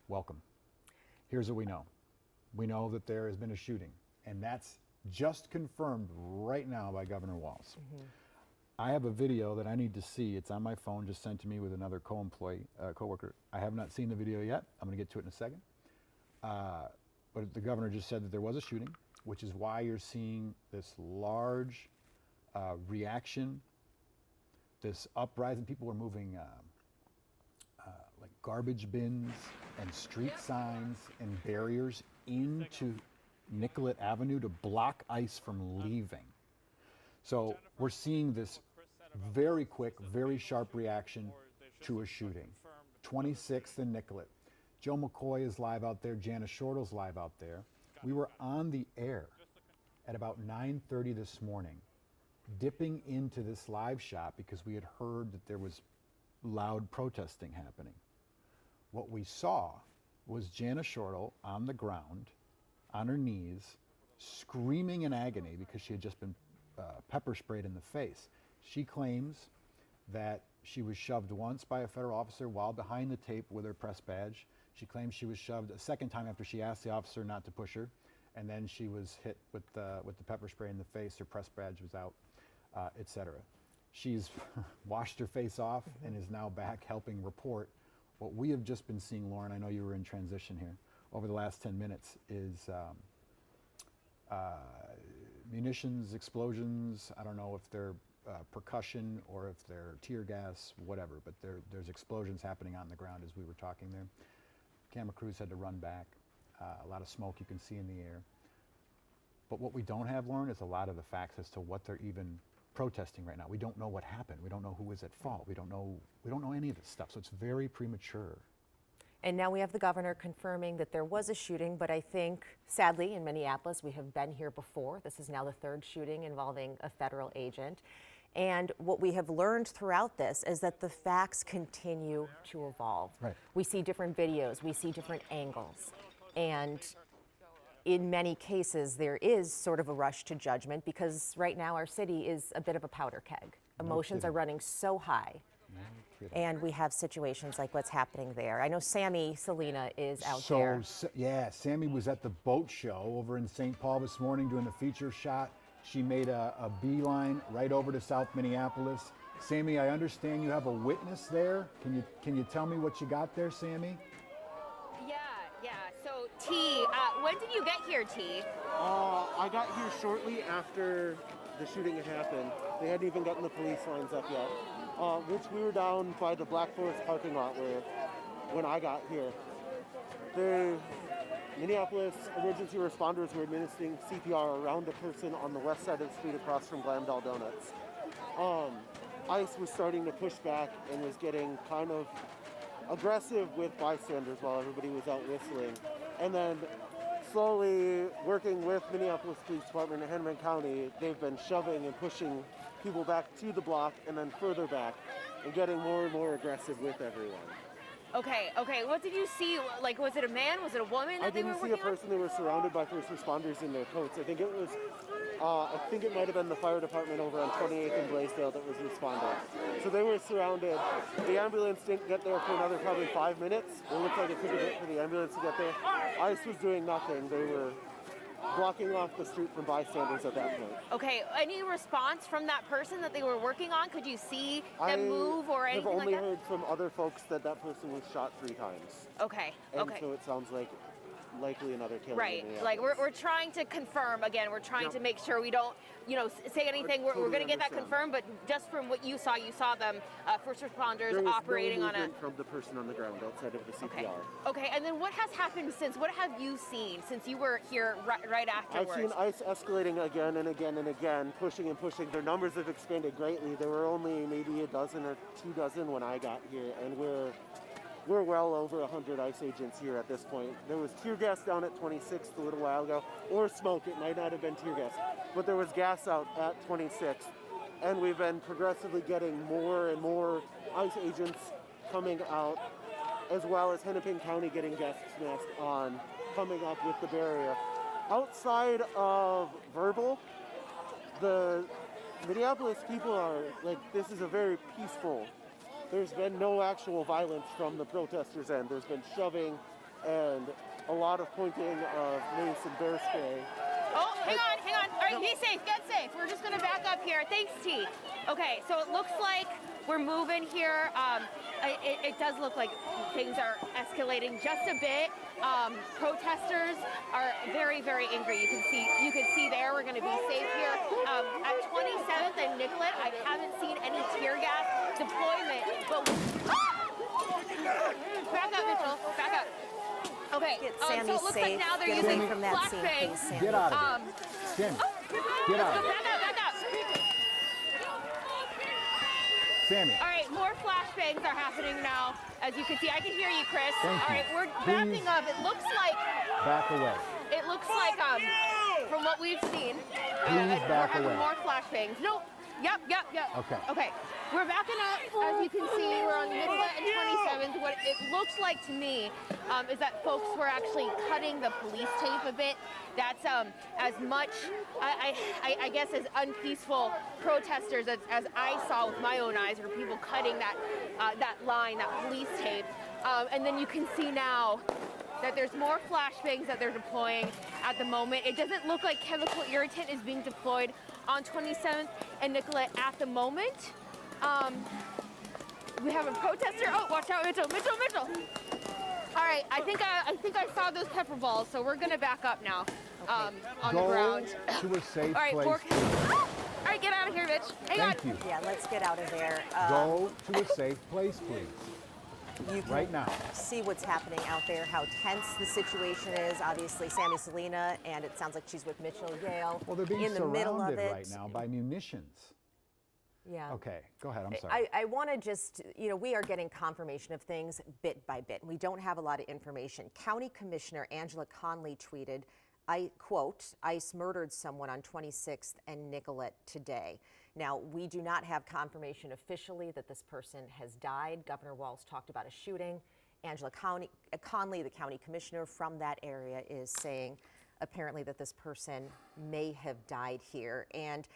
Welcome. Here's what we know. We know that there has been a shooting, and that's just confirmed right now by Governor Walz. I have a video that I need to see. It's on my phone, just sent to me with another co-worker. I have not seen the video yet. I'm going to get to it in a second. But the governor just said that there was a shooting, which is why you're seeing this large reaction, this uprising. People were moving like garbage bins and street signs and barriers into Nicollet Avenue to block ICE from leaving. So we're seeing this very quick, very sharp reaction to a shooting. 26th and Nicollet. Joe McCoy is live out there. Jana Shortle's live out there. We were on the air at about 9:30 this morning, dipping into this live shot because we had heard that there was loud protesting happening. What we saw was Jana Shortle on the ground, on her knees, screaming in agony because she had just been pepper sprayed in the face. She claims that she was shoved once by a federal officer while behind the tape with her press badge. She claims she was shoved a second time after she asked the officer not to push her, and then she was hit with the pepper spray in the face. Her press badge was out, etc. She's washed her face off and is now back helping report. What we have just been seeing, Lauren, I know you were in transition here, over the last 10 minutes is munitions, explosions. I don't know if they're percussion or if they're tear gas, whatever, but there's explosions happening on the ground as we were talking there. Camera crews had to run back. A lot of smoke you can see in the air. But what we don't have, Lauren, is a lot of the facts as to what they're even protesting right now. We don't know what happened. We don't know who was at fault. We don't know any of this stuff. So it's very premature. And now we have the governor confirming that there was a shooting, but I think, sadly, in Minneapolis, we have been here before. This is now the third shooting involving a federal agent. And what we have learned throughout this is that the facts continue to evolve. Right. We see different videos, we see different angles. And in many cases, there is sort of a rush to judgment because right now our city is a bit of a powder keg. Emotions are running so high. And we have situations like what's happening there. I know Sammy Selena is out there. Yeah, Sammy was at the boat show over in St. Paul this morning doing a feature shot. She made a beeline right over to South Minneapolis. Sammy, I understand you have a witness there. Can you tell me what you got there, Sammy? Yeah. So T, when did you get here, T? I got here shortly after the shooting had happened. They hadn't even gotten the police lines up yet. Which we were down by the Black Forest parking lot when I got here. The Minneapolis emergency responders were administering CPR around a person on the west side of the street across from Glamdal Donuts. ICE was starting to push back and was getting kind of aggressive with bystanders while everybody was out whistling. And then slowly working with Minneapolis Police Department and Hennepin County, they've been shoving and pushing people back to the block and then further back and getting more and more aggressive with everyone. Okay. What did you see? Like, was it a man? Was it a woman that they were working on? I didn't see a person. They were surrounded by first responders in their coats. I think it might have been the fire department over on 28th and Blaisdell that was responding. So they were surrounded. The ambulance didn't get there for another probably 5 minutes. It looked like it took a bit for the ambulance to get there. ICE was doing nothing. They were blocking off the street from bystanders at that point. Okay, any response from that person that they were working on? Could you see them move or anything like that? I've only heard from other folks that person was shot 3 times. Okay. And so it sounds like likely another killing. Right. Like we're trying to confirm again. We're trying to make sure we don't, say anything. We're going to get that confirmed. But just from what you saw them first responders there was operating no on a. From the person on the ground outside of the CPR. Okay. And then what has happened since? What have you seen since you were here right afterwards? I've seen ICE escalating again and again and again, pushing and pushing. Their numbers have expanded greatly. There were only maybe a dozen or 2 dozen when I got here, and we're well over 100 ICE agents here at this point. There was tear gas down at 26th a little while ago, or smoke. It might not have been tear gas, but there was gas out at 26th. And we've been progressively getting more and more ICE agents coming out, as well as Hennepin County getting gas masks on, coming up with the barrier. Outside of verbal, the Minneapolis people are like, this is a very peaceful. There's been no actual violence from the protesters' end. There's been shoving and a lot of pointing of mace and bear spray. Oh, hang on, hang on. All right, be safe, get safe. We're just gonna back up here. Thanks, T. Okay, so it looks like we're moving here. It does look like things are escalating just a bit. Protesters are very, very angry. You can see there. We're gonna be safe here. At 27th and Nicollet, I haven't seen any tear gas deployment, but back up, Mitchell. Back up. Okay. Get so Sammy it looks safe. like now they're Get using away from that scene, flashbangs. please, Sammy. Get out of here. Sammy, get out. Back up, back up. Oh. Sammy, All right, more flashbangs are happening now. As you can see, I can hear you, Chris. Thank All you. right, we're Please. backing up. It looks like back away. from what we've seen, Please we're back having away. more flashbangs. No. Yep. Okay. Okay. We're backing up. As you can see, we're on Nicollet and 27th. What it looks like to me is that folks were actually cutting the police tape a bit. That's as much, I guess, as unpeaceful protesters as I saw with my own eyes, were people cutting that line, that police tape. And then you can see now that there's more flashbangs that they're deploying at the moment. It doesn't look like chemical irritant is being deployed on 27th and Nicollet at the moment. We have a protester. Oh, watch out, Mitchell. All right, I think I saw those pepper balls, so we're gonna back up now on the Go ground. to a safe All right, place. all right, get out of here, Mitch. Hang on. Thank you. Yeah, let's get out of there. Go to a safe place, please. You can Right now. see what's happening out there, how tense the situation is. Obviously, Sammy Selena, and it sounds like she's with Mitchell Yale Well, they're being in the middle of surrounded it. right now by munitions. Yeah. Okay, go ahead. I'm sorry. I want to just, we are getting confirmation of things bit by bit. We don't have a lot of information. County Commissioner Angela Conley tweeted, I quote, ICE murdered someone on 26th and Nicollet today. Now, we do not have confirmation officially that this person has died. Governor Walz talked about a shooting. Angela Conley, the county commissioner from that area, is saying apparently that this person may have died here. And